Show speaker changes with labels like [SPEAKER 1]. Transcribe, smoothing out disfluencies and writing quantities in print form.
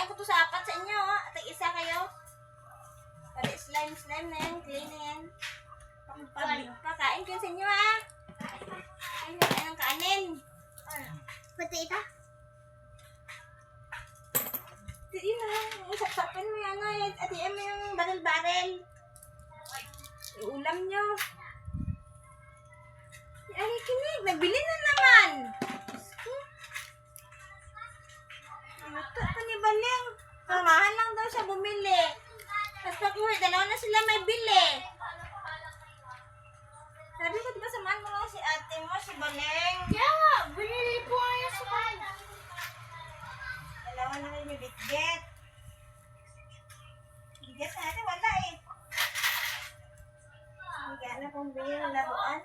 [SPEAKER 1] ko to sa apat sa inyo, oh. At isa kayo. Pati slime na yan, clean na yan. Pakain ko yun sa inyo, ha. Ay, ng kanin.
[SPEAKER 2] Pati ito?
[SPEAKER 1] Yun na lang, isapsapin mo yan, at iyan mo yung baril-baril. Iulam nyo. Ay, kinig, nagbili na naman. Ito pa ni Baling. Kamahan lang daw siya bumili. Tapos pag-uwi, dalawa na sila may bili. Sabi ko, diba samahan mo lang si ate mo, si Baling?
[SPEAKER 2] Yeah, binili ko ngayon sa kanya.
[SPEAKER 1] Dalawa na rin yung bitget. Bigas natin, wala eh. Higa na pong bili ng laruan.